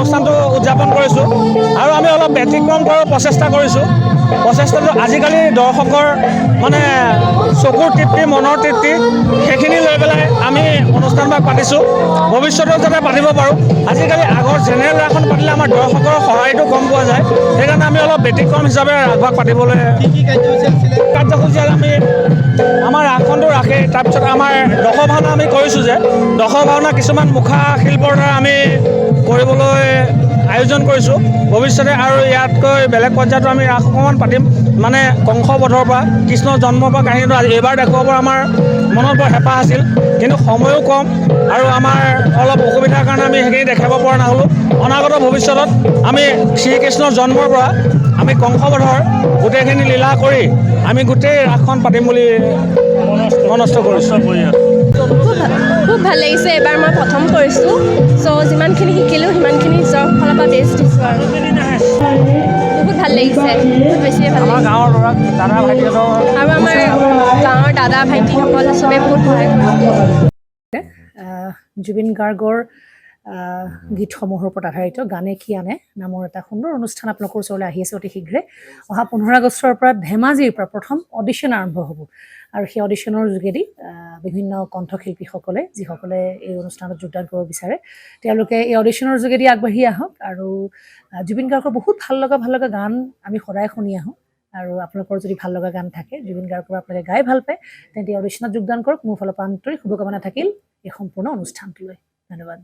অনুষ্ঠানটো উদযাপন কৰিছোঁ আৰু আমি অলপ ব্যতিক্ৰম কৰাৰ প্ৰচেষ্টা কৰিছোঁ। প্ৰচেষ্টাটো আজিকালি দৰ্শকৰ মানে চকুৰ তৃপ্তি, মনৰ তৃপ্তি সেইখিনি লৈ পেলাই আমি অনুষ্ঠানভাগ পাতিছোঁ। ভৱিষ্যতেও যাতে পাতিব পাৰোঁ। আজিকালি আগৰ জেনেৰেল ৰাসখন পাতিলে আমাৰ দৰ্শকৰ সহায়টো কম পোৱা যায়, সেইকাৰণে আমি অলপ ব্যতিক্ৰম হিচাপে ৰাসভাগ পাতিবলৈ কাৰ্যসূচী আমি আমাৰ ৰাসখনটো ৰাখেই। তাৰপিছত আমাৰ দশ ভাওনা আমি কৰিছোঁ যে দশ ভাওনা কিছুমান মুখা শিল্পৰ দ্বাৰা আমি কৰিবলৈ আয়োজন কৰিছোঁ। ভৱিষ্যতে আৰু ইয়াতকৈ বেলেগ পৰ্যায়তো আমি ৰাস অকণমান পাতিম, মানে কংসবধৰ পৰা কৃষ্ণৰ জন্মৰ পৰা কাহিনীটো এইবাৰ দেখুৱাবৰ আমাৰ মনত বৰ হেঁপাহ আছিল, কিন্তু সময়ো কম আৰু আমাৰ অলপ অসুবিধাৰ কাৰণে আমি সেইখিনি দেখাব পৰা নহ'লোঁ। অনাগত ভৱিষ্যতত আমি শ্ৰীকৃষ্ণৰ জন্মৰ পৰা আমি কংসবধৰ গোটেইখিনি লীলা কৰি আমি গোটেই ৰাসখন পাতিম বুলি মনস্থ কৰিছোঁ। খুব ভাল লাগিছে। এবাৰ মই প্ৰথম কৰিছোঁ, চ' যিমানখিনি শিকিলোঁ সিমানখিনি নিজৰ ফালৰ পৰা বেষ্ট দিছোঁ আৰু বহুত ভাল লাগিছে। বহুত বেছিয়ে ভাল লাগিছে। গাঁৱৰ ল'ৰা দাদা ভাইটিহঁতৰ আৰু আমাৰ গাঁৱৰ দাদা ভাইটিসকলে চবেই বহুত সহায় কৰিছে। জুবিন গাৰ্গৰ গীতসমূহৰ ওপৰত আধাৰিত গানে কি আনে নামৰ এটা সুন্দৰ অনুষ্ঠান আপোনালোকৰ ওচৰলৈ আহি আছে অতি শীঘ্ৰে। অহা 15 আগষ্টৰ পৰা ধেমাজিৰ পৰা প্ৰথম অডিশ্যন আৰম্ভ হ'ব আৰু সেই অডিশ্যনৰ যোগেদি বিভিন্ন কণ্ঠশিল্পীসকলে যিসকলে এই অনুষ্ঠানত যোগদান কৰিব বিচাৰে তেওঁলোকে এই অডিশ্যনৰ যোগেদি আগবাঢ়ি আহক আৰু জুবিন গাৰ্গৰ বহুত ভাল লগা গান আমি সদায় শুনি আহোঁ। আৰু আপোনালোকৰ যদি ভাল লগা গান থাকে জুবিন গাৰ্গৰ আপোনালোকে গাই ভাল পায় তেন্তে অডিশ্যনত যোগদান কৰক। মোৰ ফালৰ পৰা আন্তৰিক শুভকামনা থাকিল এই সম্পূৰ্ণ অনুষ্ঠানটোলৈ। ধন্যবাদ।